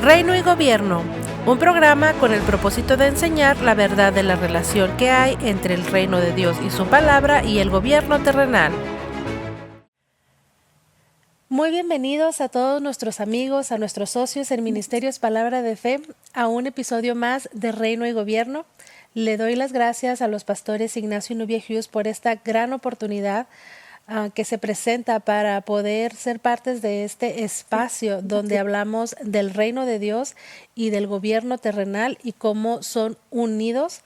Reino y Gobierno, un programa con el propósito de enseñar la verdad de la relación que hay entre el reino de Dios y su palabra y el gobierno terrenal. Muy bienvenidos a todos nuestros amigos, a nuestros socios en Ministerios Palabra de Fe, a un episodio más de Reino y Gobierno. Le doy las gracias a los pastores Ignacio y Nubia Hughes por esta gran oportunidad que se presenta para poder ser partes de este espacio donde hablamos del reino de Dios y del gobierno terrenal y cómo son unidos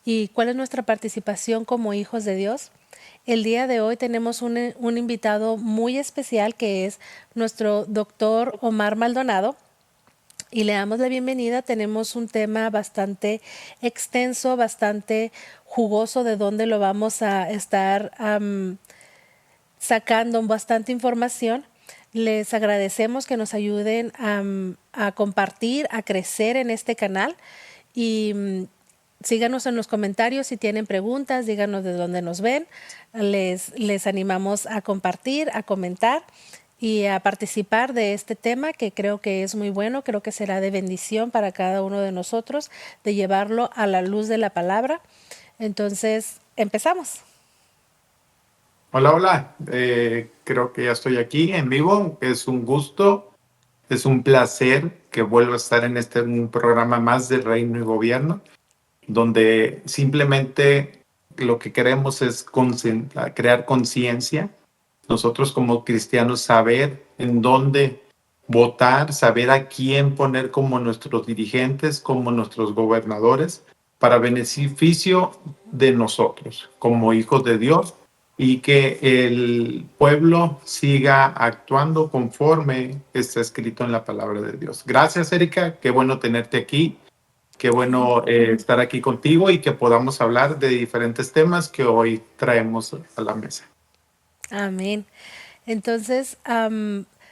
y cuál es nuestra participación como hijos de Dios. El día de hoy tenemos un invitado muy especial que es nuestro doctor Omar Maldonado. Y le damos la bienvenida. Tenemos un tema bastante extenso, bastante jugoso, de donde lo vamos a estar sacando bastante información. Les agradecemos que nos ayuden a compartir, a crecer en este canal y síganos en los comentarios si tienen preguntas, díganos de dónde nos ven. Les animamos a compartir, a comentar y a participar de este tema que creo que es muy bueno, creo que será de bendición para cada uno de nosotros, de llevarlo a la luz de la palabra. Entonces, empezamos. Hola, hola. Creo que ya estoy aquí en vivo. Es un gusto, es un placer que vuelva a estar en un programa más de Reino y Gobierno, donde simplemente lo que queremos es crear conciencia. Nosotros como cristianos saber en dónde votar, saber a quién poner como nuestros dirigentes, como nuestros gobernadores, para beneficio de nosotros como hijos de Dios y que el pueblo siga actuando conforme está escrito en la palabra de Dios. Gracias, Erika. Qué bueno tenerte aquí. Qué bueno estar aquí contigo y que podamos hablar de diferentes temas que hoy traemos a la mesa. Amén. Entonces,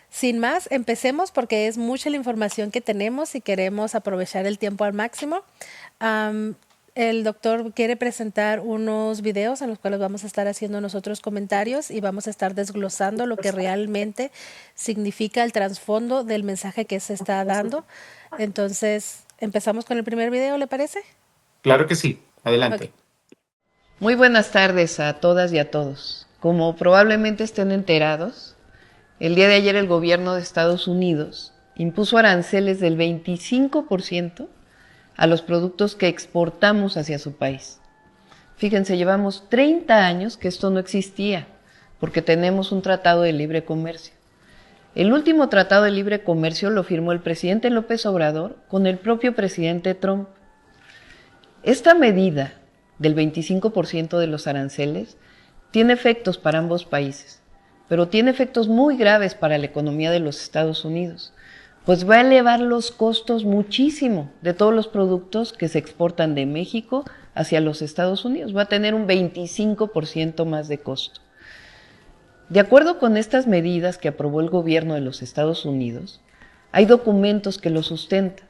sin más, empecemos porque es mucha la información que tenemos y queremos aprovechar el tiempo al máximo. El doctor quiere presentar unos videos en los cuales vamos a estar haciendo nosotros comentarios y vamos a estar desglosando lo que realmente significa el trasfondo del mensaje que se está dando. Entonces, empezamos con el primer video, ¿le parece? Claro que sí. Adelante. Okay. Muy buenas tardes a todas y a todos. Como probablemente estén enterados, el día de ayer el gobierno de Estados Unidos impuso aranceles del 25% a los productos que exportamos hacia su país. Fíjense, llevamos 30 años que esto no existía, porque tenemos un tratado de libre comercio. El último tratado de libre comercio lo firmó el presidente López Obrador con el propio presidente Trump. Esta medida del 25% de los aranceles tiene efectos para ambos países, pero tiene efectos muy graves para la economía de los Estados Unidos, pues va a elevar los costos muchísimo de todos los productos que se exportan de México hacia los Estados Unidos. Va a tener un 25% más de costo. De acuerdo con estas medidas que aprobó el gobierno de los Estados Unidos, hay documentos que lo sustentan.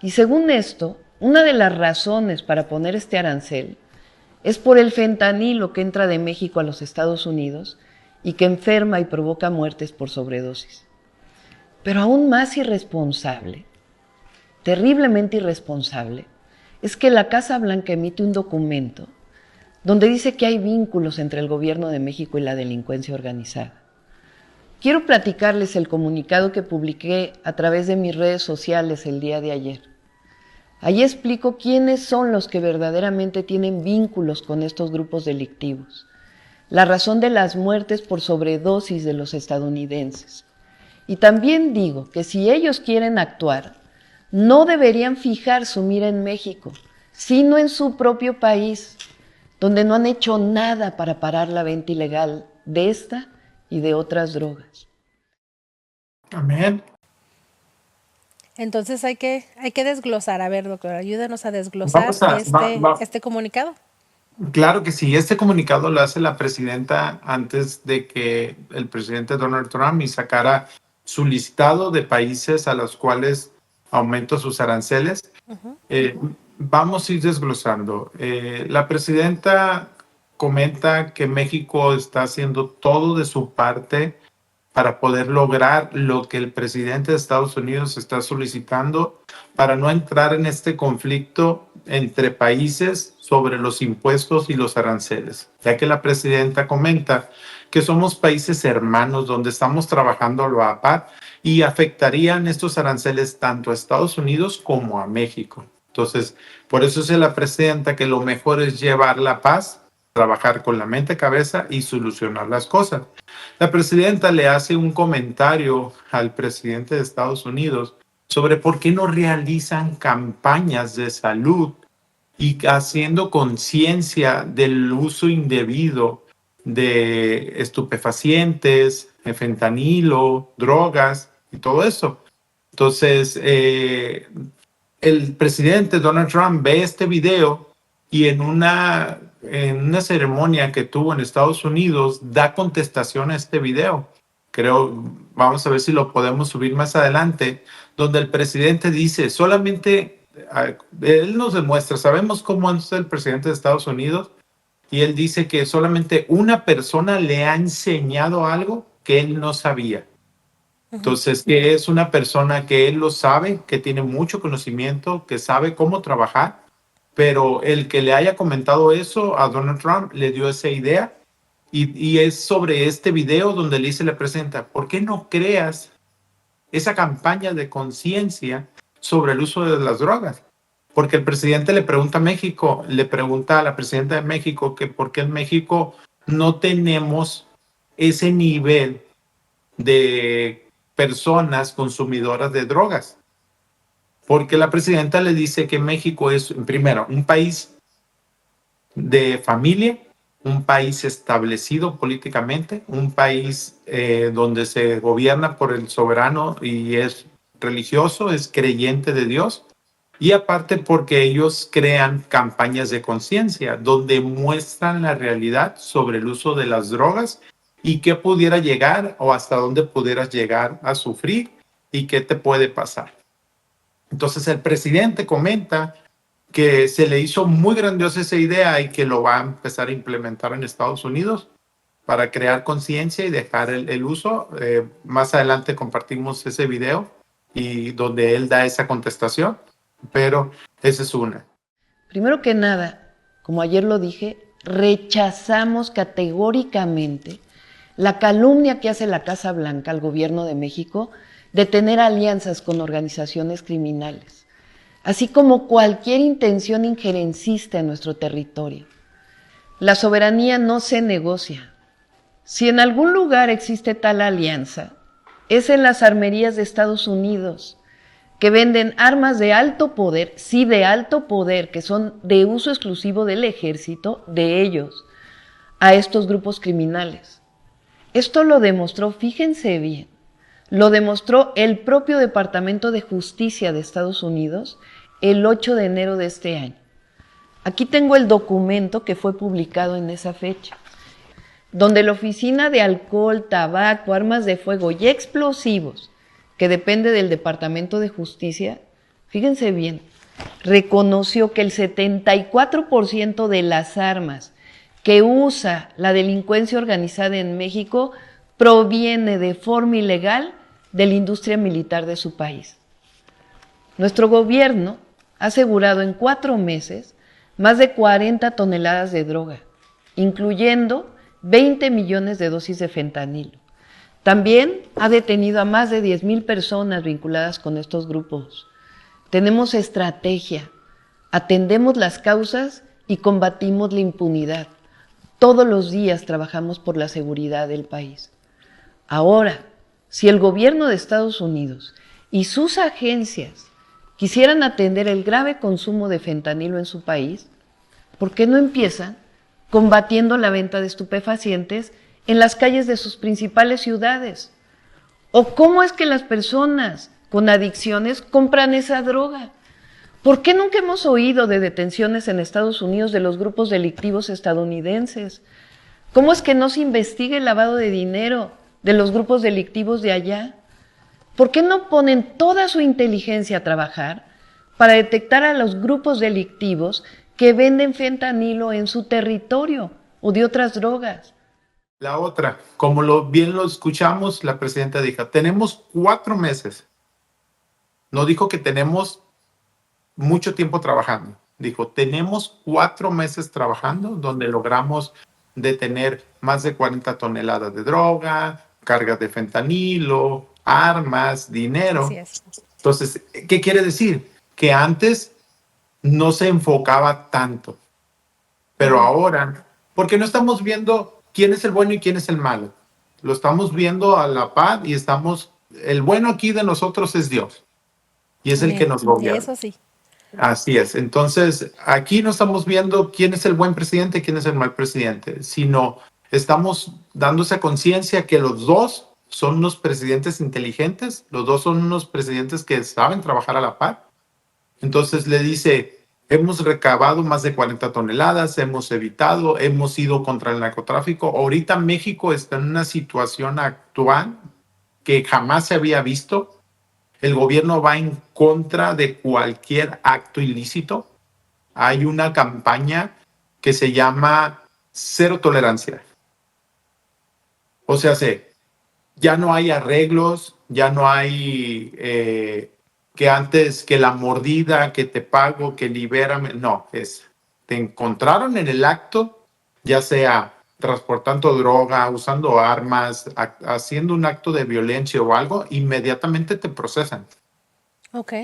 Y según esto, una de las razones para poner este arancel es por el fentanilo que entra de México a los Estados Unidos y que enferma y provoca muertes por sobredosis. Pero aún más irresponsable, terriblemente irresponsable, es que la Casa Blanca emite un documento donde dice que hay vínculos entre el gobierno de México y la delincuencia organizada. Quiero platicarles el comunicado que publiqué a través de mis redes sociales el día de ayer. Allí explico quiénes son los que verdaderamente tienen vínculos con estos grupos delictivos, la razón de las muertes por sobredosis de los estadounidenses. Y también digo que si ellos quieren actuar, no deberían fijar su mira en México, sino en su propio país, donde no han hecho nada para parar la venta ilegal de esta y de otras drogas. Amén. Entonces hay que desglosar. A ver, doctor, ayúdanos a desglosar este comunicado. Claro que sí. Este comunicado lo hace la presidenta antes de que el presidente Donald Trump sacara su listado de países a los cuales aumenta sus aranceles. Vamos a ir desglosando. La presidenta comenta que México está haciendo todo de su parte para poder lograr lo que el presidente de Estados Unidos está solicitando para no entrar en este conflicto entre países sobre los impuestos y los aranceles, ya que la presidenta comenta que somos países hermanos donde estamos trabajando a la par y afectarían estos aranceles tanto a Estados Unidos como a México. Entonces, por eso dice la presidenta que lo mejor es llevar la paz, trabajar con la mente, cabeza y solucionar las cosas. La presidenta le hace un comentario al presidente de Estados Unidos sobre por qué no realizan campañas de salud y haciendo conciencia del uso indebido de estupefacientes, fentanilo, drogas y todo eso. Entonces, el presidente Donald Trump ve este video y en una ceremonia que tuvo en Estados Unidos da contestación a este video. Creo, vamos a ver si lo podemos subir más adelante, donde el presidente dice, solamente, él nos demuestra, sabemos cómo es el presidente de Estados Unidos, y él dice que solamente una persona le ha enseñado algo que él no sabía. Entonces, que es una persona que él lo sabe, que tiene mucho conocimiento, que sabe cómo trabajar, pero el que le haya comentado eso a Donald Trump le dio esa idea y es sobre este video donde le dice la presidenta, ¿por qué no creas esa campaña de conciencia sobre el uso de las drogas? Porque el presidente le pregunta a México, le pregunta a la presidenta de México que por qué en México no tenemos ese nivel de personas consumidoras de drogas. Porque la presidenta le dice que México es, primero, un país de familia, un país establecido políticamente, un país donde se gobierna por el soberano y es religioso, es creyente de Dios. Y aparte porque ellos crean campañas de conciencia donde muestran la realidad sobre el uso de las drogas y qué pudiera llegar o hasta dónde pudieras llegar a sufrir y qué te puede pasar. Entonces el presidente comenta que se le hizo muy grandiosa esa idea y que lo va a empezar a implementar en Estados Unidos para crear conciencia y dejar el uso. Más adelante compartimos ese video y donde él da esa contestación, pero esa es una. Primero que nada, como ayer lo dije, rechazamos categóricamente la calumnia que hace la Casa Blanca al gobierno de México de tener alianzas con organizaciones criminales, así como cualquier intención injerencista en nuestro territorio. La soberanía no se negocia. Si en algún lugar existe tal alianza, es en las armerías de Estados Unidos, que venden armas de alto poder, sí de alto poder, que son de uso exclusivo del ejército, de ellos, a estos grupos criminales. Esto lo demostró, fíjense bien, lo demostró el propio Departamento de Justicia de Estados Unidos el 8 de enero de este año. Aquí tengo el documento que fue publicado en esa fecha, donde la Oficina de Alcohol, Tabaco, Armas de Fuego y Explosivos, que depende del Departamento de Justicia, fíjense bien, reconoció que el 74% de las armas que usa la delincuencia organizada en México proviene de forma ilegal de la industria militar de su país. Nuestro gobierno ha asegurado en 4 meses más de 40 toneladas de droga, incluyendo 20 millones de dosis de fentanilo. También ha detenido a más de 10,000 personas vinculadas con estos grupos. Tenemos estrategia, atendemos las causas y combatimos la impunidad. Todos los días trabajamos por la seguridad del país. Ahora, si el gobierno de Estados Unidos y sus agencias quisieran atender el grave consumo de fentanilo en su país, ¿por qué no empiezan combatiendo la venta de estupefacientes en las calles de sus principales ciudades? ¿O cómo es que las personas con adicciones compran esa droga? ¿Por qué nunca hemos oído de detenciones en Estados Unidos de los grupos delictivos estadounidenses? ¿Cómo es que no se investiga el lavado de dinero de los grupos delictivos de allá? ¿Por qué no ponen toda su inteligencia a trabajar para detectar a los grupos delictivos que venden fentanilo en su territorio o de otras drogas? La otra, como bien lo escuchamos, la presidenta dijo, tenemos 4 meses. No dijo que tenemos mucho tiempo trabajando. Dijo, tenemos 4 meses trabajando donde logramos detener más de 40 toneladas de droga, cargas de fentanilo, armas, Así dinero. es. Entonces, ¿qué quiere decir? Que antes no se enfocaba tanto, pero Ujú. ahora, porque no estamos viendo quién es el bueno y quién es el malo. Lo estamos viendo a la par y el bueno aquí de nosotros es Dios y es el que Amén. nos gobierna. Eso sí. Así es. Entonces, aquí no estamos viendo quién es el buen presidente y quién es el mal presidente, sino estamos dándose a conciencia que los dos son unos presidentes inteligentes, los dos son unos presidentes que saben trabajar a la par. Entonces le dice, hemos recabado más de 40 toneladas, hemos evitado, hemos ido contra el narcotráfico. Ahorita México está en una situación actual que jamás se había visto. El gobierno va en contra de cualquier acto ilícito. Hay una campaña que se llama Cero Tolerancia. O sea, ya no hay arreglos, ya no hay que antes que la mordida, que te pago, que libérame. No, te encontraron en el acto, ya sea transportando droga, usando armas, haciendo un acto de violencia o algo, inmediatamente te procesan. Ok.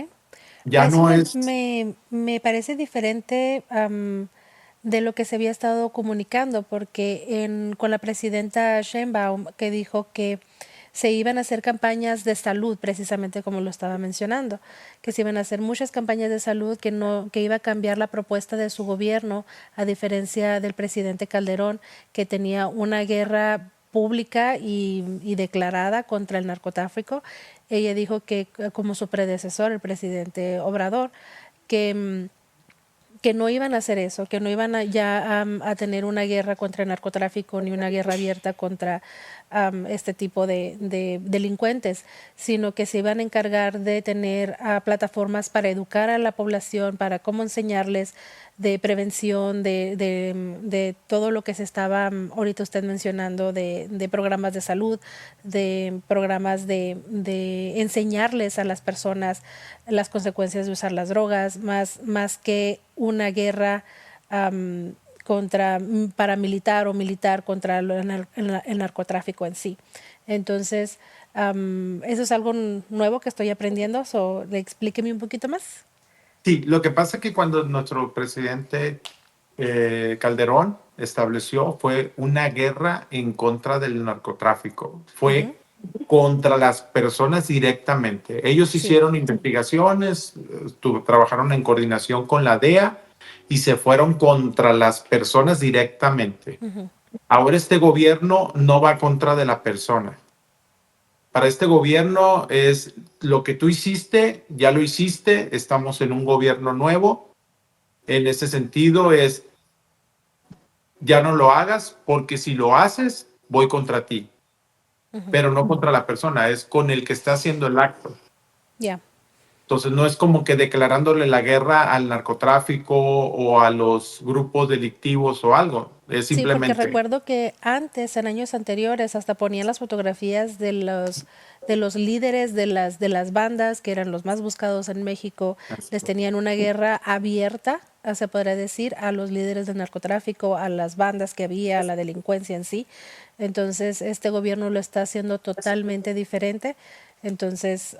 Ya Eso no me, es. me, me parece diferente de lo que se había estado comunicando, porque con la presidenta Sheinbaum, que dijo que se iban a hacer campañas de salud, precisamente como lo estaba mencionando, que se iban a hacer muchas campañas de salud, que no, que iba a cambiar la propuesta de su gobierno, a diferencia del presidente Calderón, que tenía una guerra pública y declarada contra el narcotráfico. Ella dijo que, como su predecesor, el presidente Obrador, que que no iban a hacer eso, que no iban a tener una guerra contra el narcotráfico ni una guerra abierta contra este tipo de delincuentes, sino que se iban a encargar de tener plataformas para educar a la población, para cómo enseñarles de prevención, de todo lo que se estaba ahorita usted mencionando, de programas de salud, de programas de enseñarles a las personas las consecuencias de usar las drogas, más que una guerra contra paramilitar o militar contra el narcotráfico en sí. Entonces, eso es algo nuevo que estoy aprendiendo, explíqueme un poquito más. Sí, lo que pasa es que cuando nuestro presidente Calderón estableció fue una guerra en contra del narcotráfico. Ujú. Fue contra las personas directamente. Ellos Sí. hicieron investigaciones, trabajaron en coordinación con la DEA y se fueron contra las personas directamente. Ujú. Ahora este gobierno no va contra de la persona. Para este gobierno es lo que tú hiciste, ya lo hiciste, estamos en un gobierno nuevo. En ese sentido es, ya no lo hagas porque si lo haces, voy contra ti, Ujú. pero no contra la persona, es con el que está haciendo el acto. Ya. Entonces no es como que declarándole la guerra al narcotráfico o a los grupos delictivos o algo, es Sí, porque simplemente. recuerdo que antes, en años anteriores, hasta ponían las fotografías de los líderes de las bandas, que eran los más buscados en México, les tenían una guerra abierta, se podría decir, a los líderes del narcotráfico, a las bandas que había, a la delincuencia en sí. Entonces, este gobierno lo está haciendo totalmente diferente. Entonces,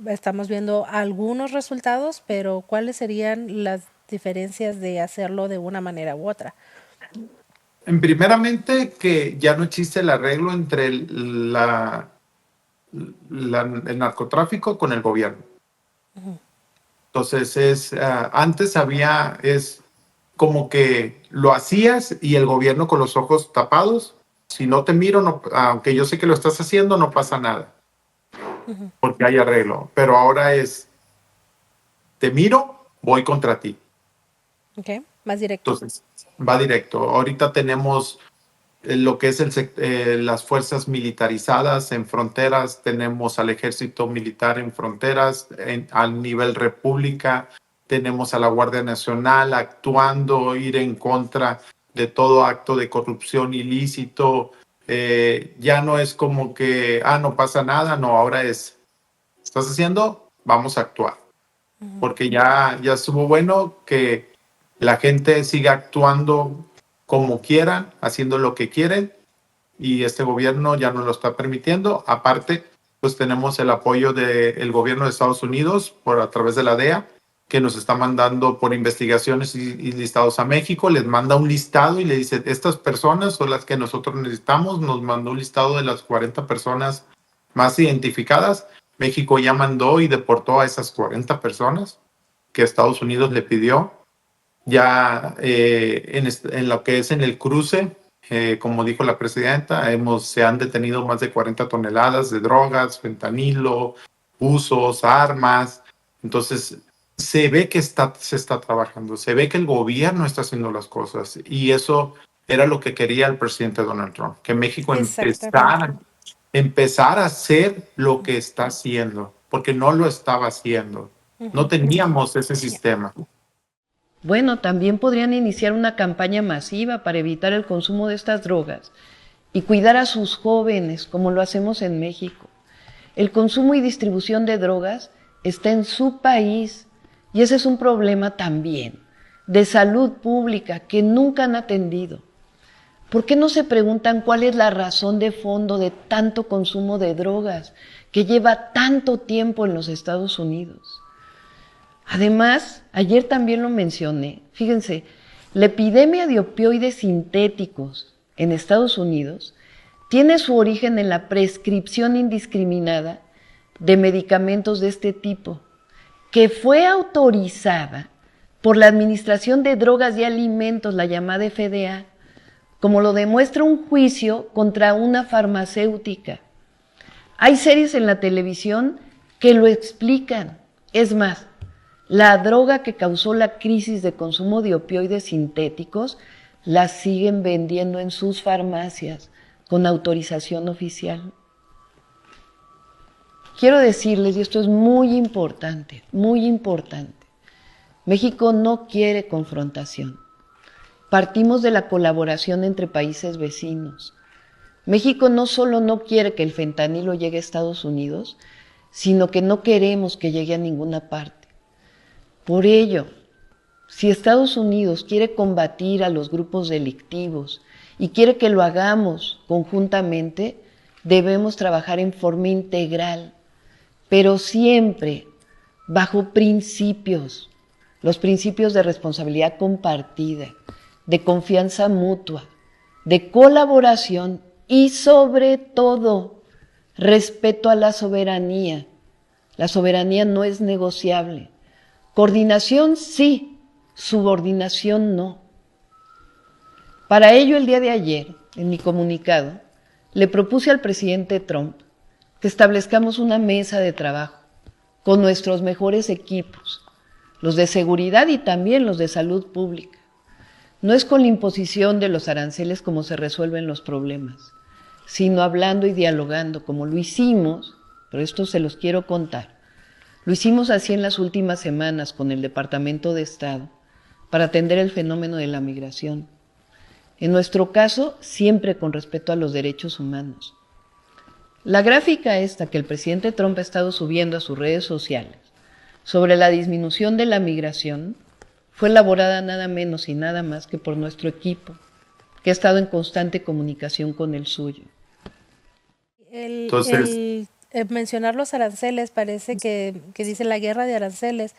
estamos viendo algunos resultados, pero ¿cuáles serían las diferencias de hacerlo de una manera u otra? En primeramente que ya no existe el arreglo entre el narcotráfico con el gobierno. Entonces antes es como que lo hacías y el gobierno con los ojos tapados. Si no te miro, no, aunque yo sé que lo estás haciendo, no pasa nada, Ujú. porque hay arreglo. Pero ahora te miro, voy contra ti. Ok, más directo. Entonces, va directo. Ahorita tenemos lo que es las fuerzas militarizadas en fronteras, tenemos al ejército militar en fronteras, al nivel república, tenemos a la Guardia Nacional actuando, ir en contra de todo acto de corrupción ilícito. Ya no es como que, no pasa nada, no, ahora es, ¿estás haciendo? Vamos a actuar. Porque ya estuvo bueno que la gente siga actuando como quieran, haciendo lo que quieren, y este gobierno ya no lo está permitiendo. Aparte, pues tenemos el apoyo del gobierno de Estados Unidos a través de la DEA, que nos está mandando por investigaciones y listados a México. Les manda un listado y le dice, estas personas son las que nosotros necesitamos. Nos mandó un listado de las 40 personas más identificadas. México ya mandó y deportó a esas 40 personas que Estados Unidos le pidió. Ya en lo que es en el cruce, como dijo la presidenta, se han detenido más de 40 toneladas de drogas, fentanilo, usos, armas. Entonces, se ve que se está trabajando, se ve que el gobierno está haciendo las cosas, y eso era lo que quería el presidente Donald Trump, que México empezara a hacer lo que está haciendo, porque no lo estaba haciendo. No teníamos ese sistema. Bueno, también podrían iniciar una campaña masiva para evitar el consumo de estas drogas y cuidar a sus jóvenes, como lo hacemos en México. El consumo y distribución de drogas está en su país, y ese es un problema también de salud pública que nunca han atendido. ¿Por qué no se preguntan cuál es la razón de fondo de tanto consumo de drogas que lleva tanto tiempo en los Estados Unidos? Además, ayer también lo mencioné, fíjense, la epidemia de opioides sintéticos en Estados Unidos tiene su origen en la prescripción indiscriminada de medicamentos de este tipo, que fue autorizada por la Administración de Drogas y Alimentos, la llamada FDA, como lo demuestra un juicio contra una farmacéutica. Hay series en la televisión que lo explican. Es más, la droga que causó la crisis de consumo de opioides sintéticos la siguen vendiendo en sus farmacias con autorización oficial. Quiero decirles, y esto es muy importante, México no quiere confrontación. Partimos de la colaboración entre países vecinos. México no solo no quiere que el fentanilo llegue a Estados Unidos, sino que no queremos que llegue a ninguna parte. Por ello, si Estados Unidos quiere combatir a los grupos delictivos y quiere que lo hagamos conjuntamente, debemos trabajar en forma integral, pero siempre bajo principios, los principios de responsabilidad compartida, de confianza mutua, de colaboración y sobre todo respeto a la soberanía. La soberanía no es negociable. Coordinación sí, subordinación no. Para ello, el día de ayer, en mi comunicado, le propuse al presidente Trump que establezcamos una mesa de trabajo con nuestros mejores equipos, los de seguridad y también los de salud pública. No es con la imposición de los aranceles como se resuelven los problemas, sino hablando y dialogando, como lo hicimos, pero esto se los quiero contar. Lo hicimos así en las últimas semanas con el Departamento de Estado para atender el fenómeno de la migración. En nuestro caso, siempre con respeto a los derechos humanos. La gráfica esta que el presidente Trump ha estado subiendo a sus redes sociales sobre la disminución de la migración fue elaborada nada menos y nada más que por nuestro equipo, que ha estado en constante comunicación con el suyo. El mencionar los aranceles, parece que dice la guerra de aranceles,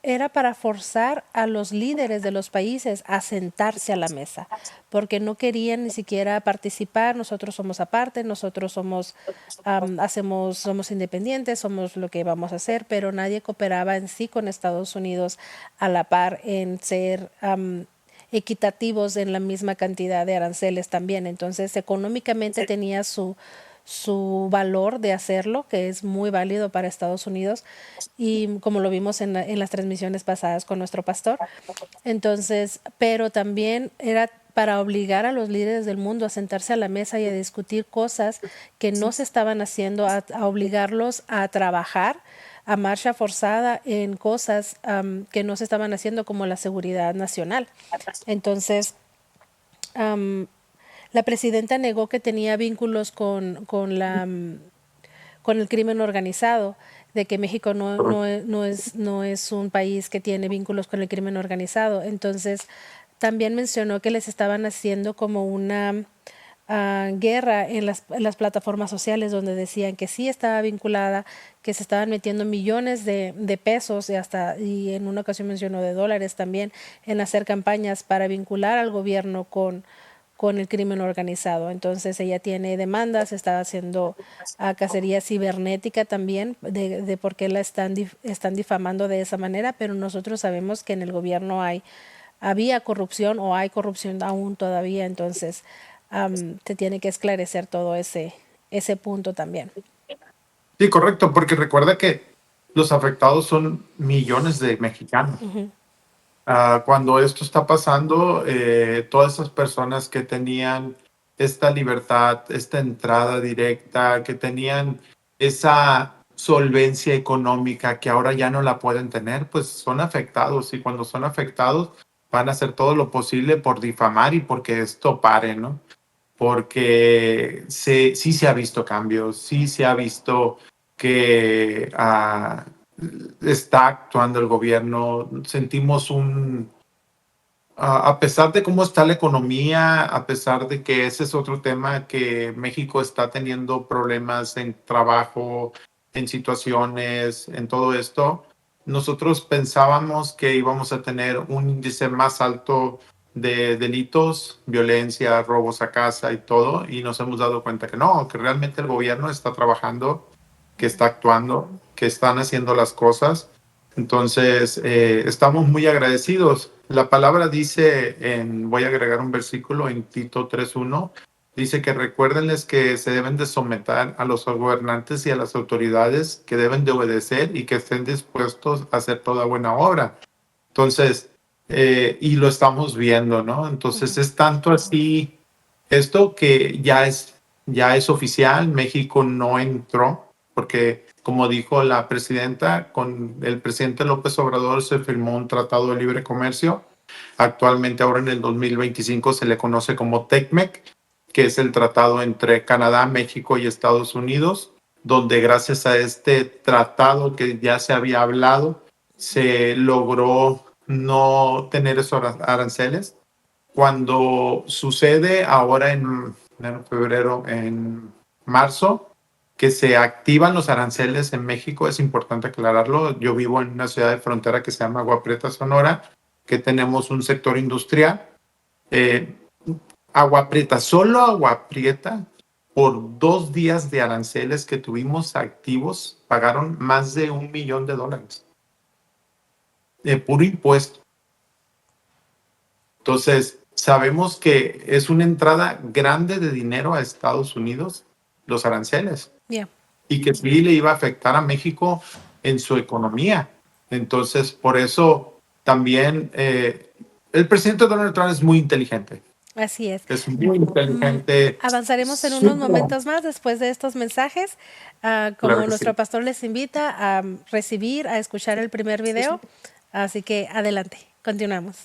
era para forzar a los líderes de los países a sentarse a la mesa, porque no querían ni siquiera participar. Nosotros somos aparte, nosotros somos independientes, somos lo que vamos a hacer, pero nadie cooperaba en sí con Estados Unidos a la par en ser equitativos en la misma cantidad de aranceles también. Entonces, económicamente tenía su valor de hacerlo, que es muy válido para Estados Unidos, y como lo vimos en las transmisiones pasadas con nuestro pastor. Entonces, pero también era para obligar a los líderes del mundo a sentarse a la mesa y a discutir cosas que no se estaban haciendo, a obligarlos a trabajar, a marcha forzada en cosas que no se estaban haciendo, como la seguridad nacional. Entonces, la presidenta negó que tenía vínculos con el crimen organizado, de que México no es un país que tiene vínculos con el crimen organizado. Entonces, también mencionó que les estaban haciendo como una guerra en las plataformas sociales, donde decían que sí estaba vinculada, que se estaban metiendo millones de pesos y en una ocasión mencionó de dólares también, en hacer campañas para vincular al gobierno con el crimen organizado. Entonces ella tiene demandas, está haciendo cacería cibernética también, de por qué la están difamando de esa manera, pero nosotros sabemos que en el gobierno había corrupción, o hay corrupción aún todavía. Entonces se tiene que esclarecer todo ese punto también. Sí, correcto, porque recuerda que los afectados son millones de mexicanos. Ujú. Cuando esto está pasando, todas esas personas que tenían esta libertad, esta entrada directa, que tenían esa solvencia económica que ahora ya no la pueden tener, pues son afectados, y cuando son afectados van a hacer todo lo posible por difamar y porque esto pare, ¿no? Porque sí se ha visto cambios, sí se ha visto que está actuando el gobierno. Sentimos a pesar de cómo está la economía, a pesar de que ese es otro tema, que México está teniendo problemas en trabajo, en situaciones, en todo esto, nosotros pensábamos que íbamos a tener un índice más alto de delitos, violencia, robos a casa y todo, y nos hemos dado cuenta que no, que realmente el gobierno está trabajando, que está actuando, que están haciendo las cosas. Entonces, estamos muy agradecidos. La palabra dice, voy a agregar un versículo en Tito 3:1, dice que recuérdenles que se deben de someter a los gobernantes y a las autoridades, que deben de obedecer y que estén dispuestos a hacer toda buena obra. Entonces, y lo estamos viendo, ¿no? Entonces, es tanto así esto que ya es oficial. México no entró porque, como dijo la presidenta, con el presidente López Obrador se firmó un tratado de libre comercio. Actualmente, ahora en el 2025, se le conoce como TECMEC, que es el tratado entre Canadá, México y Estados Unidos, donde gracias a este tratado que ya se había hablado, se logró no tener esos aranceles. Cuando sucede ahora en enero, febrero, en marzo, que se activan los aranceles en México, es importante aclararlo. Yo vivo en una ciudad de frontera que se llama Agua Prieta, Sonora, que tenemos un sector industrial. Agua Prieta, solo Agua Prieta, por 2 días de aranceles que tuvimos activos, pagaron más de $1 millón de puro impuesto. Entonces, sabemos que es una entrada grande de dinero a Estados Unidos, los aranceles. Yeah. Y que sí le iba a afectar a México en su economía. Entonces, por eso también el presidente Donald Trump es muy inteligente. Así es. Es muy inteligente. Avanzaremos en unos momentos más después de estos mensajes. Como Claro que nuestro sí. pastor les invita a recibir, a escuchar el primer video. Así que adelante, continuamos.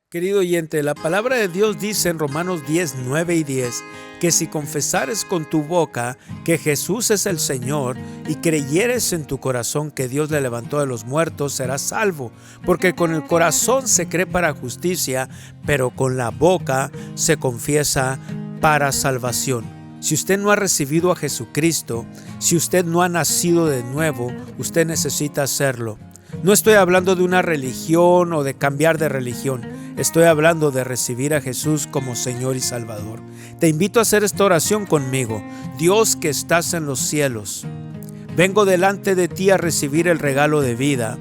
Querido oyente, la palabra de Dios dice en Romanos 10, 9 y 10, que si confesares con tu boca que Jesús es el Señor y creyeres en tu corazón que Dios le levantó de los muertos, serás salvo. Porque con el corazón se cree para justicia, pero con la boca se confiesa para salvación. Si usted no ha recibido a Jesucristo, si usted no ha nacido de nuevo, usted necesita hacerlo. No estoy hablando de una religión o de cambiar de religión. Estoy hablando de recibir a Jesús como Señor y Salvador. Te invito a hacer esta oración conmigo. Dios que estás en los cielos, vengo delante de ti a recibir el regalo de vida,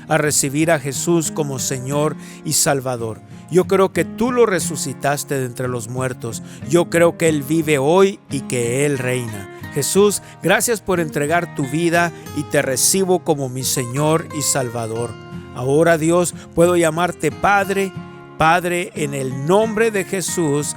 a recibir a Jesús como Señor y Salvador. Yo creo que tú lo resucitaste de entre los muertos. Yo creo que Él vive hoy y que Él reina. Jesús, gracias por entregar tu vida y te recibo como mi Señor y Salvador. Ahora, Dios, puedo llamarte Padre. Padre, en el nombre de Jesús,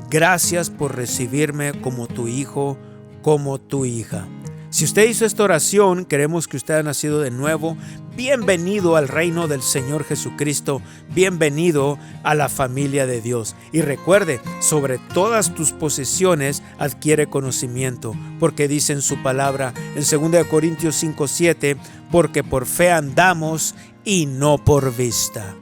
gracias por recibirme como tu hijo, como tu hija. Si usted hizo esta oración, queremos que usted haya nacido de nuevo. Bienvenido al reino del Señor Jesucristo. Bienvenido a la familia de Dios. Y recuerde, sobre todas tus posesiones adquiere conocimiento, porque dice en su palabra en 2 Corintios 5:7, porque por fe andamos y no por vista.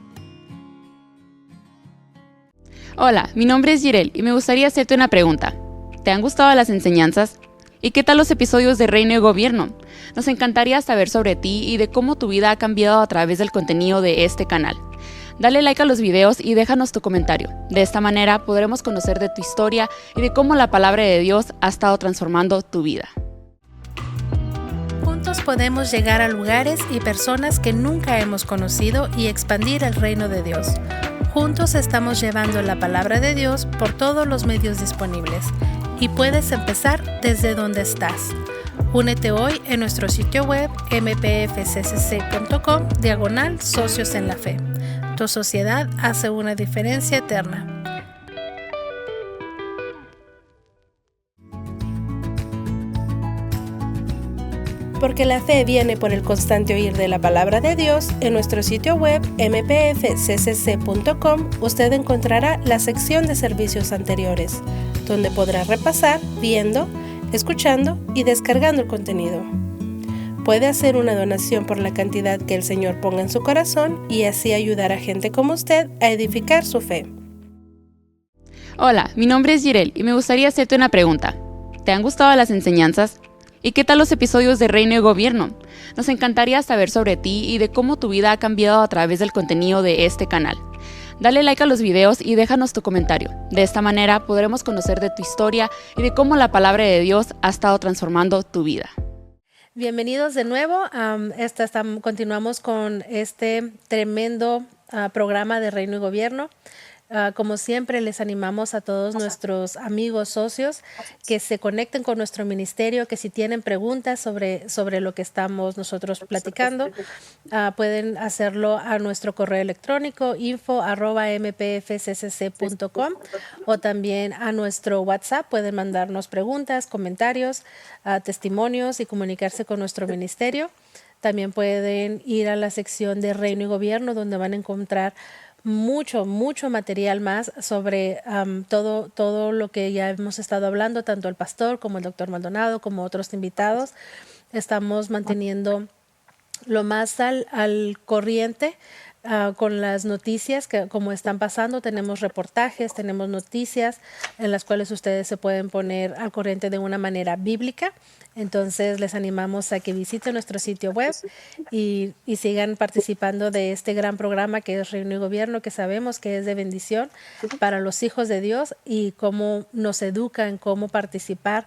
Hola, mi nombre es Jirel y me gustaría hacerte una pregunta. ¿Te han gustado las enseñanzas? ¿Y qué tal los episodios de Reino y Gobierno? Nos encantaría saber sobre ti y de cómo tu vida ha cambiado a través del contenido de este canal. Dale like a los videos y déjanos tu comentario. De esta manera podremos conocer de tu historia y de cómo la palabra de Dios ha estado transformando tu vida. Juntos podemos llegar a lugares y personas que nunca hemos conocido y expandir el reino de Dios. Juntos estamos llevando la palabra de Dios por todos los medios disponibles. Y puedes empezar desde donde estás. Únete hoy en nuestro sitio web mpfccc.com/socios en la fe. Tu sociedad hace una diferencia eterna. Porque la fe viene por el constante oír de la palabra de Dios, en nuestro sitio web mpfccc.com usted encontrará la sección de servicios anteriores, donde podrá repasar, viendo, escuchando y descargando el contenido. Puede hacer una donación por la cantidad que el Señor ponga en su corazón y así ayudar a gente como usted a edificar su fe. Hola, mi nombre es Jirel y me gustaría hacerte una pregunta. ¿Te han gustado las enseñanzas? ¿Y qué tal los episodios de Reino y Gobierno? Nos encantaría saber sobre ti y de cómo tu vida ha cambiado a través del contenido de este canal. Dale like a los videos y déjanos tu comentario. De esta manera podremos conocer de tu historia y de cómo la palabra de Dios ha estado transformando tu vida. Bienvenidos de nuevo. Continuamos con este tremendo programa de Reino y Gobierno. Como siempre, les animamos a todos nuestros amigos socios que se conecten con nuestro ministerio, que si tienen preguntas sobre lo que estamos nosotros platicando, pueden hacerlo a nuestro correo electrónico info@mpfccc.com o también a nuestro WhatsApp. Pueden mandarnos preguntas, comentarios, testimonios y comunicarse con nuestro ministerio. También pueden ir a la sección de Reino y Gobierno, donde van a encontrar mucho material más sobre todo lo que ya hemos estado hablando, tanto el pastor como el doctor Maldonado, como otros invitados. Estamos manteniendo lo más al corriente con las noticias que como están pasando. Tenemos reportajes, tenemos noticias en las cuales ustedes se pueden poner al corriente de una manera bíblica. Entonces les animamos a que visiten nuestro sitio web y sigan participando de este gran programa que es Reino y Gobierno, que sabemos que es de bendición para los hijos de Dios y cómo nos educan, cómo participar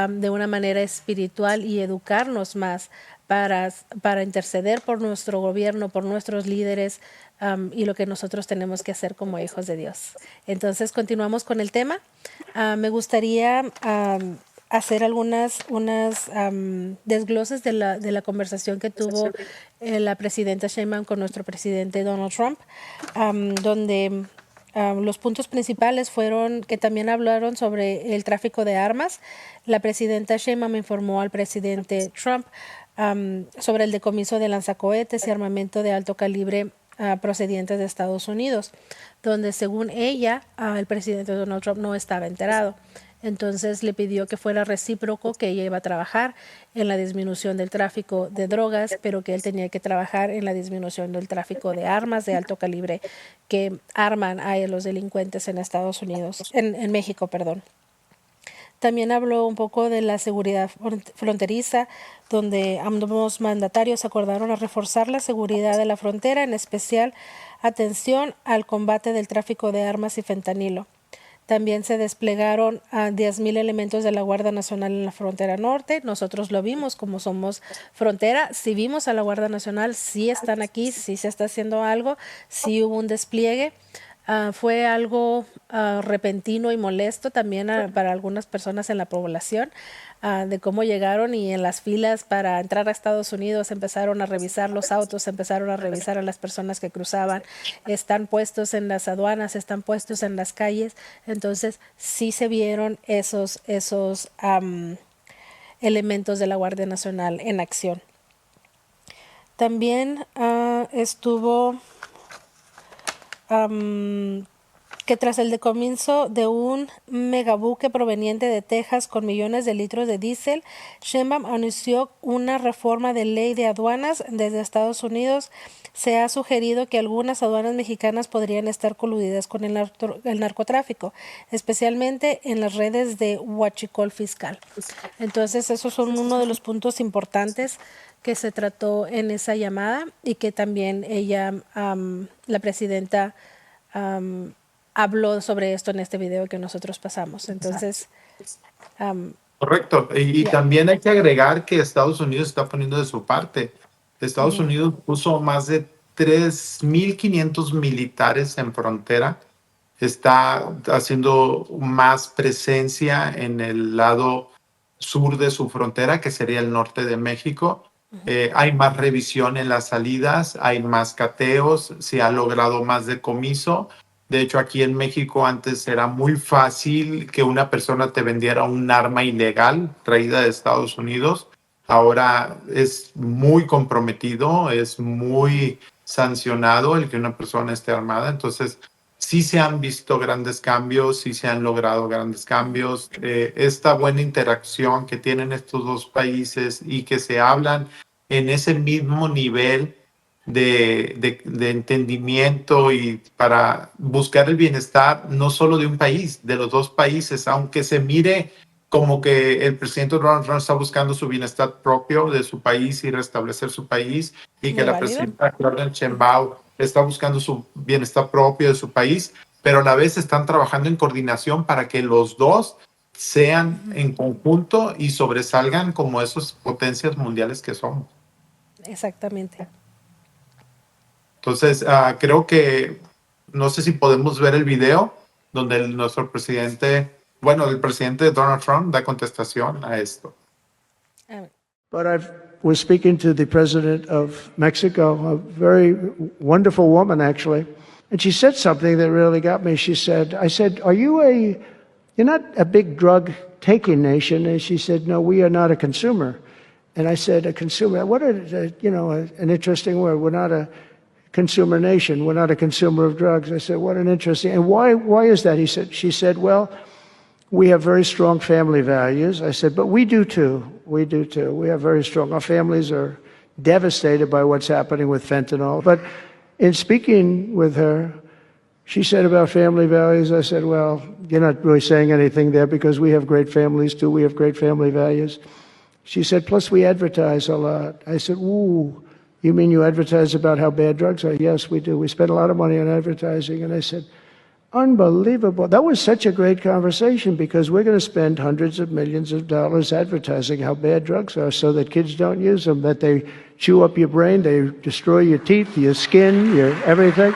de una manera espiritual y educarnos más para interceder por nuestro gobierno, por nuestros líderes y lo que nosotros tenemos que hacer como hijos de Dios. Entonces continuamos con el tema. Me gustaría hacer unas desgloses de la conversación que tuvo la presidenta Sheinbaum con nuestro presidente Donald Trump, donde los puntos principales fueron que también hablaron sobre el tráfico de armas. La presidenta Sheinbaum informó al presidente Trump sobre el decomiso de lanzacohetes y armamento de alto calibre procedientes de Estados Unidos, donde según ella, el presidente Donald Trump no estaba enterado. Entonces le pidió que fuera recíproco, que ella iba a trabajar en la disminución del tráfico de drogas, pero que él tenía que trabajar en la disminución del tráfico de armas de alto calibre que arman a los delincuentes en Estados Unidos, en México, perdón. También habló un poco de la seguridad fronteriza, donde ambos mandatarios acordaron a reforzar la seguridad de la frontera, en especial atención al combate del tráfico de armas y fentanilo. También se desplegaron 10,000 elementos de la Guardia Nacional en la frontera norte. Nosotros lo vimos como somos frontera. Si vimos a la Guardia Nacional, sí están aquí, sí se está haciendo algo, sí hubo un despliegue. Fue algo repentino y molesto también para algunas personas en la población, de cómo llegaron y en las filas para entrar a Estados Unidos empezaron a revisar los autos, empezaron a revisar a las personas que cruzaban, están puestos en las aduanas, están puestos en las calles. Entonces sí se vieron elementos de la Guardia Nacional en acción. También estuvo que tras el decomiso de un megabuque proveniente de Texas con millones de litros de diésel, Sheinbaum anunció una reforma de ley de aduanas. Desde Estados Unidos se ha sugerido que algunas aduanas mexicanas podrían estar coludidas con el narcotráfico, especialmente en las redes de huachicol fiscal. Entonces, esos son uno de los puntos importantes que se trató en esa llamada y que también ella, la presidenta, habló sobre esto en este video que nosotros pasamos. Entonces, correcto. Y también hay que agregar que Estados Unidos está poniendo de su parte. Estados Unidos puso más de 3.500 militares en frontera. Está haciendo más presencia en el lado sur de su frontera, que sería el norte de México. Hay más revisión en las salidas, hay más cateos, se ha logrado más decomiso. De hecho, aquí en México antes era muy fácil que una persona te vendiera un arma ilegal traída de Estados Unidos. Ahora es muy comprometido, es muy sancionado el que una persona esté armada. Entonces, sí se han visto grandes cambios, sí se han logrado grandes cambios. Esta buena interacción que tienen estos dos países y que se hablan en ese mismo nivel de entendimiento y para buscar el bienestar no solo de un país, de los dos países, aunque se mire como que el presidente Donald Trump está buscando su bienestar propio de su país y restablecer su país, y que la presidenta Claudia Sheinbaum está buscando su bienestar propio de su país, pero a la vez están trabajando en coordinación para que los dos sean en conjunto y sobresalgan como esas potencias mundiales que somos. Exactamente. Entonces, creo que, no sé si podemos ver el video donde nuestro presidente, bueno, el presidente Donald Trump da contestación a esto. But I was speaking to the president of Mexico, a very wonderful woman, actually, and she said something that really got me. She said, I said, you're not a big drug-taking nation? And she said, no, we are not a consumer. And I said, a consumer, what an interesting word. We're not a consumer nation. We're not a consumer of drugs. I said, what an interesting, and why is that? She said, well, we have very strong family values. I said, but we do too. We do too. We have very strong, our families are devastated by what's happening with fentanyl. But in speaking with her, she said about family values, I said, well, you're not really saying anything there because we have great families too. We have great family values. She said, plus we advertise a lot. I said, ooh, you mean you advertise about how bad drugs are? Yes, we do. We spend a lot of money on advertising. And I said, unbelievable. That was such a great conversation because we're going to spend hundreds of millions of dollars advertising how bad drugs are so that kids don't use them, that they chew up your brain, they destroy your teeth, your skin, your everything.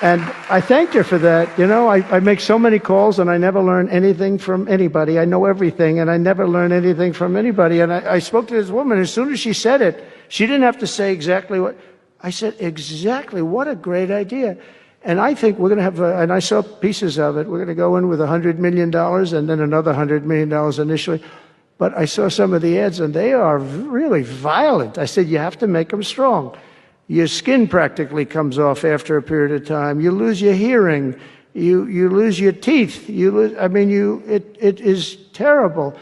And I thanked her for that. You know, I make so many calls and I never learn anything from anybody. I know everything and I never learn anything from anybody. And I spoke to this woman. As soon as she said it, she didn't have to say exactly what. I said, exactly. What a great idea. And I think we're going to have, and I saw pieces of it, we're going to go in with $100 million and then another $100 million initially. But I saw some of the ads and they are really violent. I said, you have to make them strong. Your skin practically comes off after a period of time. You lose your hearing. You lose your teeth. It is terrible.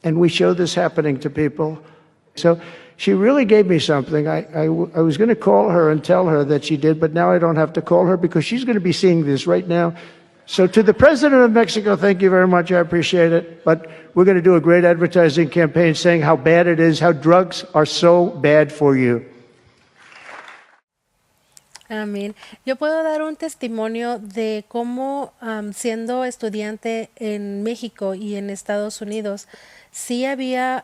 And we show this happening to people. So she really gave me something. I was going to call her and tell her that she did, but now I don't have to call her because she's going to be seeing this right now. So to the President of Mexico, thank you very much. I appreciate it. But we're going to do a great advertising campaign saying how bad it is, how drugs are so bad for you. Amén. Yo puedo dar un testimonio de cómo siendo estudiante en México y en Estados Unidos, sí había,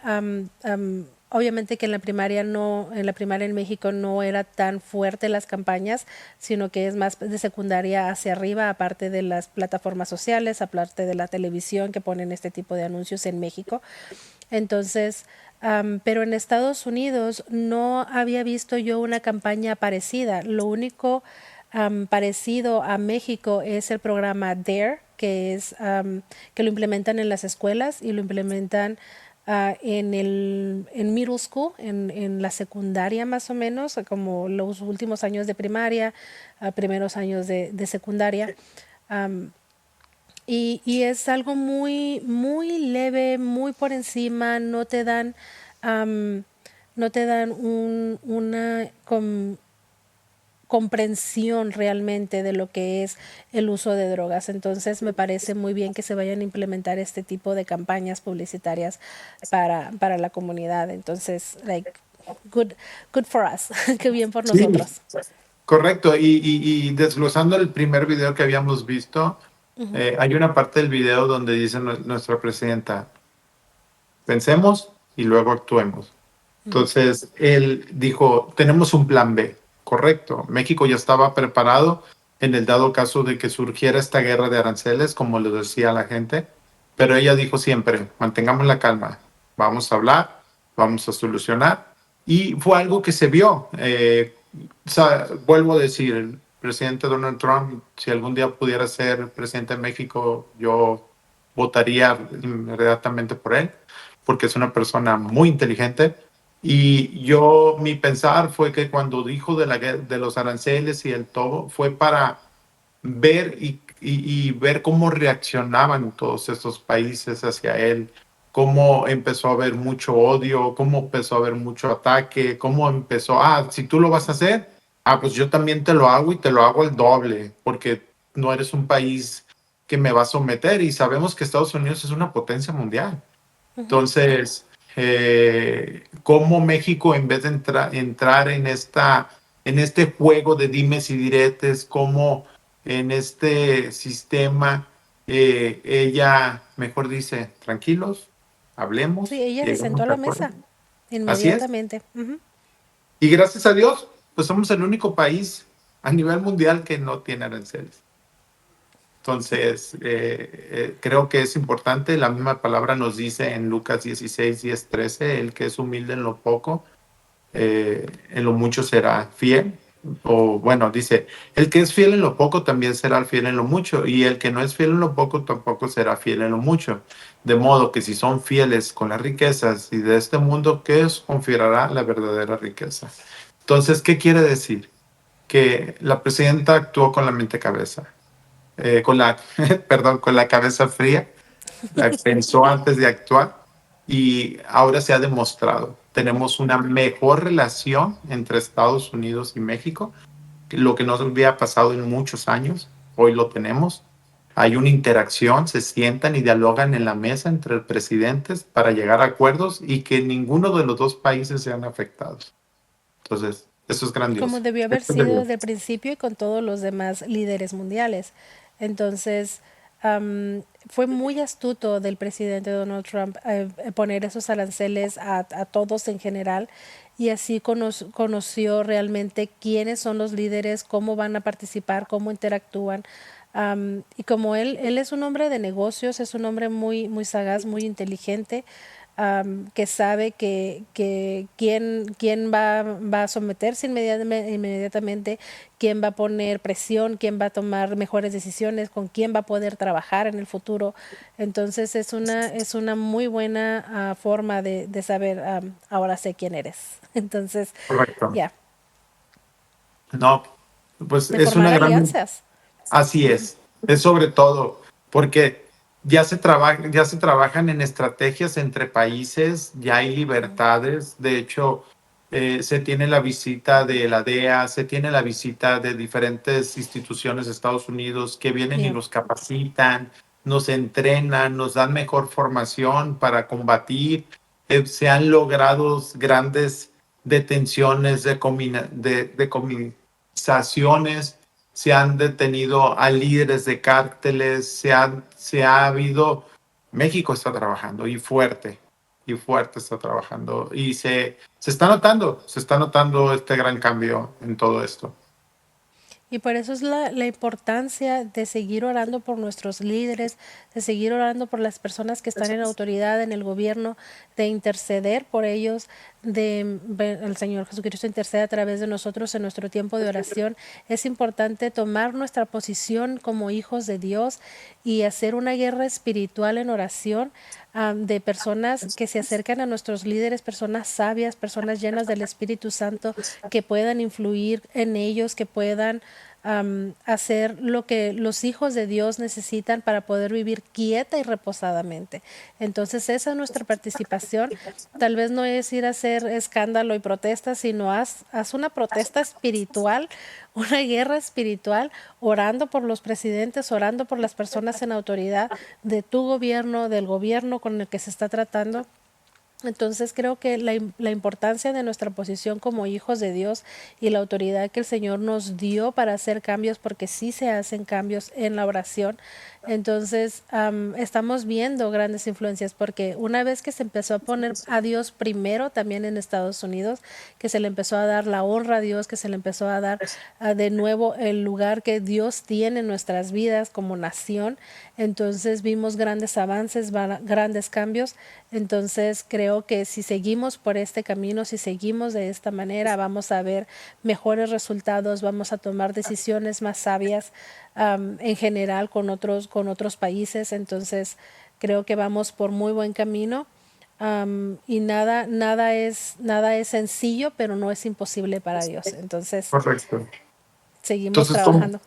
obviamente que en la primaria en México no era tan fuerte las campañas, sino que es más de secundaria hacia arriba, aparte de las plataformas sociales, aparte de la televisión que ponen este tipo de anuncios en México. Entonces, pero en Estados Unidos no había visto yo una campaña parecida. Lo único parecido a México es el programa DARE, que es que lo implementan en las escuelas y lo implementan en middle school, en la secundaria más o menos, como los últimos años de primaria, primeros años de secundaria. Y es algo muy leve, muy por encima, no te dan una comprensión realmente de lo que es el uso de drogas. Entonces me parece muy bien que se vayan a implementar este tipo de campañas publicitarias para la comunidad. Entonces, good, good for us. Qué bien por Sí, nosotros. correcto. Y desglosando el primer video que habíamos visto, hay una parte del video donde dice nuestra presidenta, pensemos y luego actuemos. Entonces, él dijo, tenemos un plan B, correcto. México ya estaba preparado en el dado caso de que surgiera esta guerra de aranceles, como le decía a la gente, pero ella dijo siempre, mantengamos la calma, vamos a hablar, vamos a solucionar. Y fue algo que se vio. O sea, vuelvo a decir, el presidente Donald Trump, si algún día pudiera ser presidente de México, yo votaría inmediatamente por él, porque es una persona muy inteligente. Y yo, mi pensar fue que cuando dijo de los aranceles y el todo, fue para ver y ver cómo reaccionaban todos estos países hacia él, cómo empezó a haber mucho odio, cómo empezó a haber mucho ataque, cómo empezó, si tú lo vas a hacer, pues yo también te lo hago y te lo hago el doble, porque no eres un país que me va a someter y sabemos que Estados Unidos es una potencia mundial. Entonces, cómo México, en vez de entrar en este juego de dimes y diretes, cómo en este sistema ella mejor dice, tranquilos, hablemos, Sí, ella se sentó lleguemos a a la acuerdo. mesa Así es. inmediatamente. Ujú. Y gracias a Dios, pues somos el único país a nivel mundial que no tiene aranceles. Entonces, creo que es importante, la misma palabra nos dice en Lucas 16, 10, 13, el que es humilde en lo poco, en lo mucho será fiel. O bueno, dice, el que es fiel en lo poco también será fiel en lo mucho, y el que no es fiel en lo poco tampoco será fiel en lo mucho. De modo que si son fieles con las riquezas y de este mundo, ¿qué os confiará la verdadera riqueza? Entonces, ¿qué quiere decir? Que la presidenta actuó con la mente cabeza perdón, con la cabeza fría, pensó antes de actuar y ahora se ha demostrado. Tenemos una mejor relación entre Estados Unidos y México, lo que no había pasado en muchos años, hoy lo tenemos. Hay una interacción, se sientan y dialogan en la mesa entre presidentes para llegar a acuerdos y que ninguno de los dos países sean afectados. Entonces, eso es Como grandioso. debió haber sido desde el principio y con todos los demás líderes mundiales. Entonces, fue muy astuto del presidente Donald Trump poner esos aranceles a todos en general y así conoció realmente quiénes son los líderes, cómo van a participar, cómo interactúan. Y como él es un hombre de negocios, es un hombre muy sagaz, muy inteligente, que sabe que quién va a someterse inmediatamente, quién va a poner presión, quién va a tomar mejores decisiones, con quién va a poder trabajar en el futuro. Entonces es una muy buena forma de saber, ahora sé quién eres. Entonces, Correcto. ya, No, pues de es una formar gran. alianzas. Así es sobre todo, porque ya se trabajan en estrategias entre países, ya hay libertades, de hecho, se tiene la visita de la DEA, se tiene la visita de diferentes instituciones de Estados Unidos que vienen y Ya. nos capacitan, nos entrenan, nos dan mejor formación para combatir. Se han logrado grandes detenciones decomisaciones, se han detenido a líderes de cárteles, se ha habido, México está trabajando y fuerte está trabajando y se está notando este gran cambio en todo esto. Y por eso es la importancia de seguir orando por nuestros líderes, de seguir orando por las personas que están en autoridad en el gobierno, de interceder por ellos, el Señor Jesucristo intercede a través de nosotros en nuestro tiempo de oración, es importante tomar nuestra posición como hijos de Dios y hacer una guerra espiritual en oración, de personas que se acercan a nuestros líderes, personas sabias, personas llenas del Espíritu Santo, que puedan influir en ellos, que puedan hacer lo que los hijos de Dios necesitan para poder vivir quieta y reposadamente. Entonces esa es nuestra participación. Tal vez no es ir a hacer escándalo y protesta, sino haz una protesta espiritual, una guerra espiritual, orando por los presidentes, orando por las personas en autoridad de tu gobierno, del gobierno con el que se está tratando. Entonces creo que la importancia de nuestra posición como hijos de Dios y la autoridad que el Señor nos dio para hacer cambios, porque sí se hacen cambios en la oración. Entonces estamos viendo grandes influencias, porque una vez que se empezó a poner a Dios primero también en Estados Unidos, que se le empezó a dar la honra a Dios, que se le empezó a dar de nuevo el lugar que Dios tiene en nuestras vidas como nación, entonces vimos grandes avances, grandes cambios. Entonces creo que si seguimos por este camino, si seguimos de esta manera, vamos a ver mejores resultados, vamos a tomar decisiones más sabias en general con otros países. Entonces creo que vamos por muy buen camino, y nada es sencillo, pero no es imposible para Dios. Entonces Correcto. seguimos Entonces, trabajando.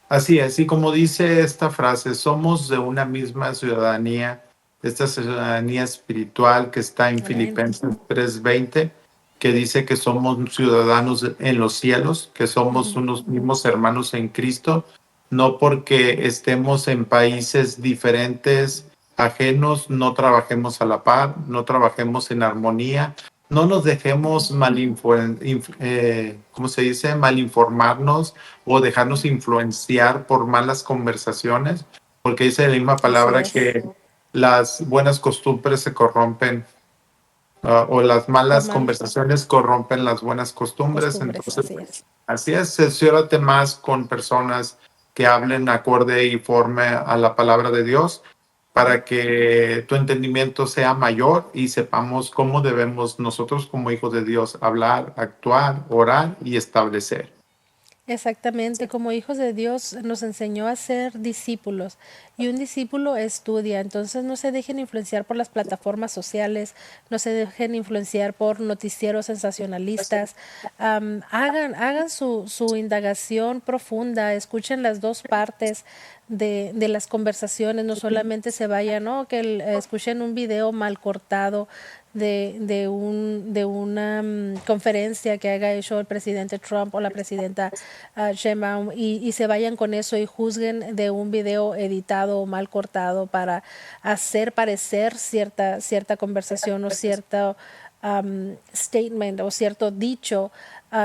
así es, y como dice esta frase, somos de una misma ciudadanía, esta ciudadanía espiritual que está en Amén. Filipenses 3:20, que dice que somos ciudadanos en los cielos, que somos unos mismos hermanos en Cristo, no porque estemos en países diferentes, ajenos, no trabajemos a la par, no trabajemos en armonía, no nos dejemos ¿cómo se dice? Malinformarnos o dejarnos influenciar por malas conversaciones, porque dice la misma palabra Así es. que las buenas costumbres se corrompen, o las malas Por conversaciones corrompen las buenas costumbres. costumbres, Entonces, así es. así es, cerciórate más con personas que hablen acorde y forme a la palabra de Dios, para que tu entendimiento sea mayor y sepamos cómo debemos nosotros como hijos de Dios hablar, actuar, orar y establecer. Exactamente, como hijos de Dios nos enseñó a ser discípulos, y un discípulo estudia. Entonces no se dejen influenciar por las plataformas sociales, no se dejen influenciar por noticieros sensacionalistas. Hagan su indagación profunda, escuchen las dos partes de las conversaciones, no solamente se vayan, ¿no? Escuchen un video mal cortado de una conferencia que haya hecho el presidente Trump o la presidenta Sheinbaum, y se vayan con eso y juzguen de un video editado o mal cortado para hacer parecer cierta conversación o cierto statement o cierto dicho,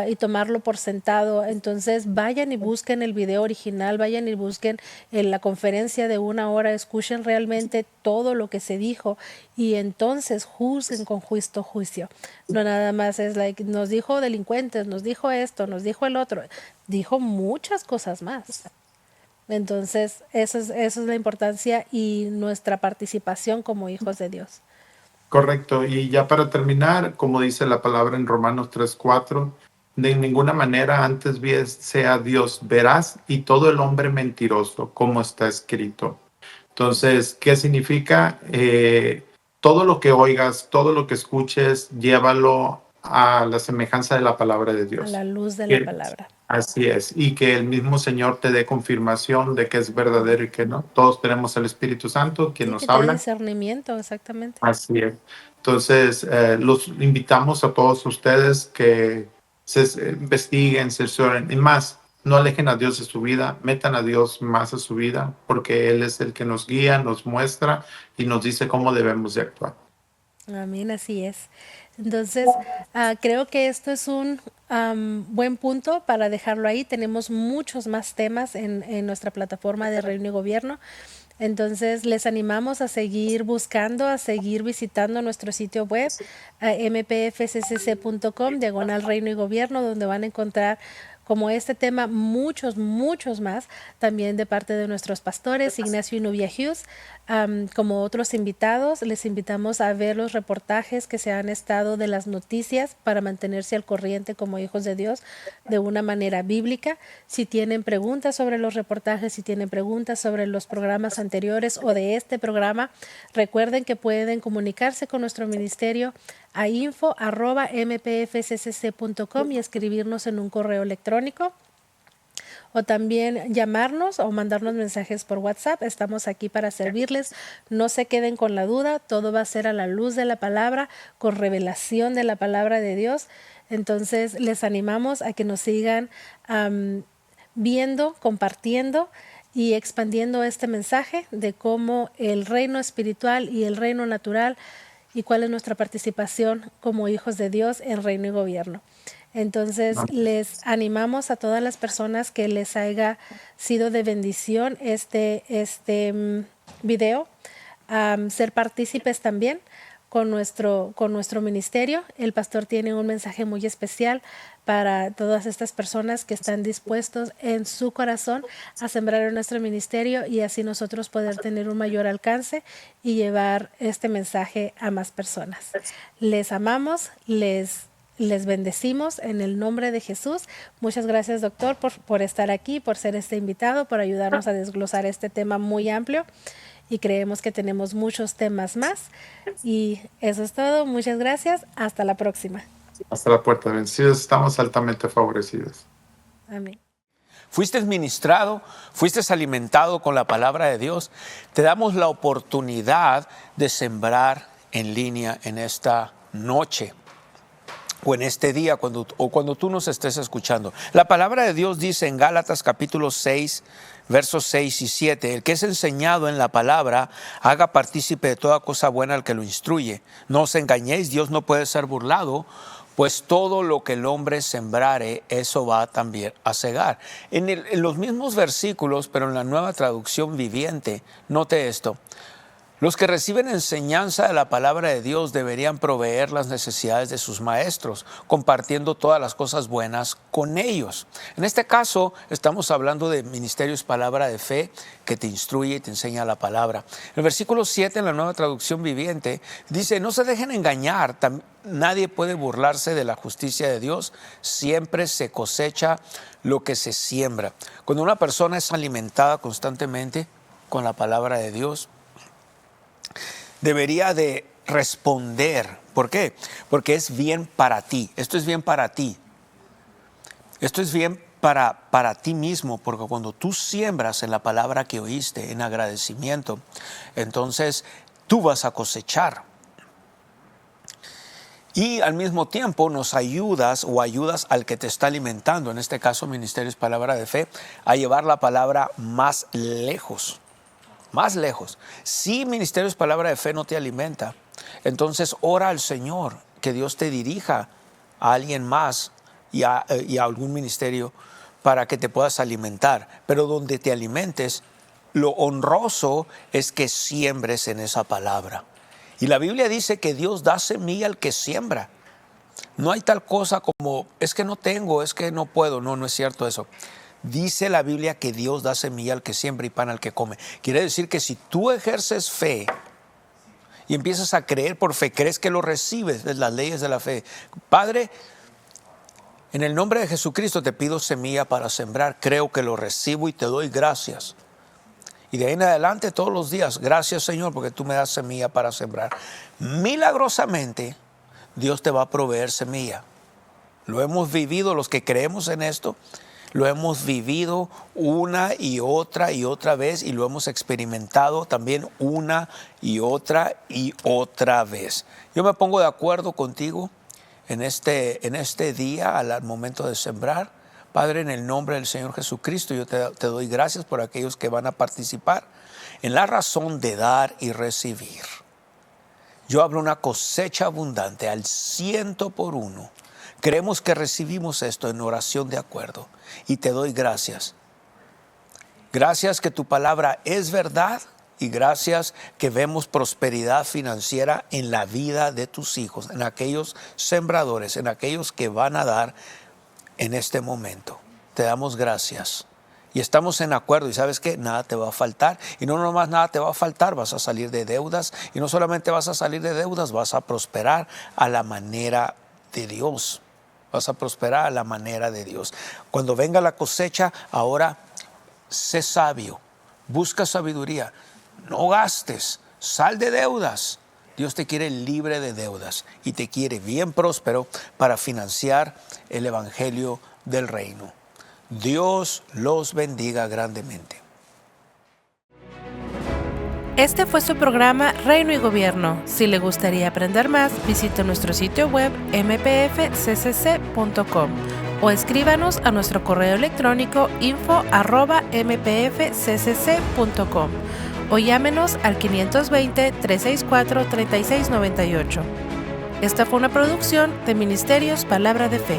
y tomarlo por sentado. Entonces vayan y busquen el video original, vayan y busquen en la conferencia de 1 hora, escuchen realmente todo lo que se dijo, y entonces juzguen con juicio. No nada más es nos dijo delincuentes, nos dijo esto, nos dijo el otro, dijo muchas cosas más. Entonces eso es la importancia y nuestra participación como hijos de Dios. Correcto. Y ya para terminar, como dice la palabra en Romanos 3:4, de ninguna manera antes bien sea Dios veraz y todo el hombre mentiroso, como está escrito. Entonces, ¿qué significa? Todo lo que oigas, todo lo que escuches, llévalo a la semejanza de la palabra de A Dios. la luz de la palabra. Así es, y que el mismo Señor te dé confirmación de que es verdadero y que no. Todos tenemos el Espíritu Santo, quien Sí, nos que te dé habla. discernimiento, exactamente. Así es. Entonces, los invitamos a todos ustedes que se investiguen, se asesoren y más. No alejen a Dios de su vida, metan a Dios más a su vida, porque Él es el que nos guía, nos muestra y nos dice cómo debemos de actuar. Amén, así es. Entonces, creo que esto es un buen punto para dejarlo ahí. Tenemos muchos más temas en nuestra plataforma de Reino y Gobierno. Entonces, les animamos a seguir buscando, a seguir visitando nuestro sitio web, mpfccc.com/Reino y Gobierno, donde van a encontrar como este tema, muchos más, también de parte de nuestros pastores, Ignacio y Nubia Hughes, como otros invitados. Les invitamos a ver los reportajes que se han estado de las noticias para mantenerse al corriente como hijos de Dios de una manera bíblica. Si tienen preguntas sobre los reportajes, si tienen preguntas sobre los programas anteriores o de este programa, recuerden que pueden comunicarse con nuestro ministerio a info@mpfccc.com y escribirnos en un correo electrónico, o también llamarnos o mandarnos mensajes por WhatsApp. Estamos aquí para servirles. No se queden con la duda, todo va a ser a la luz de la palabra, con revelación de la palabra de Dios. Entonces les animamos a que nos sigan viendo, compartiendo y expandiendo este mensaje de cómo el reino espiritual y el reino natural y cuál es nuestra participación como hijos de Dios en reino y gobierno. Entonces les animamos a todas las personas que les haya sido de bendición este video, a ser partícipes también con nuestro ministerio. El pastor tiene un mensaje muy especial para todas estas personas que están dispuestos en su corazón a sembrar en nuestro ministerio y así nosotros poder tener un mayor alcance y llevar este mensaje a más personas. Les amamos, les bendecimos en el nombre de Jesús. Muchas gracias, doctor, por estar aquí, por ser este invitado, por ayudarnos a desglosar este tema muy amplio. Y creemos que tenemos muchos temas más. Y eso es todo. Muchas gracias. Hasta la próxima. Hasta la puerta. Bendecidos, estamos altamente favorecidos. Amén. Fuiste ministrado, fuiste alimentado con la palabra de Dios. Te damos la oportunidad de sembrar en línea en esta noche o en este día cuando tú nos estés escuchando. La palabra de Dios dice en Gálatas capítulo 6, versos 6 y 7, el que es enseñado en la palabra, haga partícipe de toda cosa buena al que lo instruye. No os engañéis, Dios no puede ser burlado, pues todo lo que el hombre sembrare, eso va también a segar. En los mismos versículos, pero en la Nueva Traducción Viviente, note esto. Los que reciben enseñanza de la palabra de Dios deberían proveer las necesidades de sus maestros, compartiendo todas las cosas buenas con ellos. En este caso, estamos hablando de ministerios palabra de fe que te instruye y te enseña la palabra. El versículo 7 en la Nueva Traducción Viviente dice, no se dejen engañar, nadie puede burlarse de la justicia de Dios, siempre se cosecha lo que se siembra. Cuando una persona es alimentada constantemente con la palabra de Dios, debería de responder. ¿Por qué? Porque es bien para ti. Esto es bien para ti. Esto es bien para ti mismo, porque cuando tú siembras en la palabra que oíste, en agradecimiento, entonces tú vas a cosechar. Y al mismo tiempo nos ayudas o ayudas al que te está alimentando, en este caso Ministerios Palabra de Fe, a llevar la palabra más lejos. Más lejos. Si Ministerios Palabra de Fe no te alimenta, entonces ora al Señor que Dios te dirija a alguien más y a algún ministerio para que te puedas alimentar. Pero donde te alimentes, lo honroso es que siembres en esa palabra. Y la Biblia dice que Dios da semilla al que siembra. No hay tal cosa como, es que no tengo, es que no puedo. No es cierto eso. Dice la Biblia que Dios da semilla al que siembra y pan al que come. Quiere decir que si tú ejerces fe y empiezas a creer por fe, crees que lo recibes, de las leyes de la fe. Padre, en el nombre de Jesucristo te pido semilla para sembrar. Creo que lo recibo y te doy gracias. Y de ahí en adelante todos los días, gracias Señor porque tú me das semilla para sembrar. Milagrosamente Dios te va a proveer semilla. Lo hemos vivido los que creemos en esto. Lo hemos vivido una y otra vez y lo hemos experimentado también una y otra vez. Yo me pongo de acuerdo contigo en este día al momento de sembrar. Padre, en el nombre del Señor Jesucristo, yo te doy gracias por aquellos que van a participar en la razón de dar y recibir. Yo hablo una cosecha abundante al 100%. Creemos que recibimos esto en oración de acuerdo y te doy gracias. Gracias que tu palabra es verdad y gracias que vemos prosperidad financiera en la vida de tus hijos, en aquellos sembradores, en aquellos que van a dar en este momento. te damos gracias. Y estamos en acuerdo, y ¿sabes qué? Nada te va a faltar. Y no nomás nada te va a faltar, vas a salir de deudas. Y no solamente vas a salir de deudas, vas a prosperar a la manera de Dios. Vas a prosperar a la manera de Dios. Cuando venga la cosecha, ahora sé sabio, busca sabiduría, no gastes, sal de deudas. Dios te quiere libre de deudas y te quiere bien próspero para financiar el evangelio del reino. Dios los bendiga grandemente. Este fue su programa Reino y Gobierno. Si le gustaría aprender más, visite nuestro sitio web mpfccc.com o escríbanos a nuestro correo electrónico info@mpfccc.com o llámenos al 520-364-3698. Esta fue una producción de Ministerios Palabra de Fe.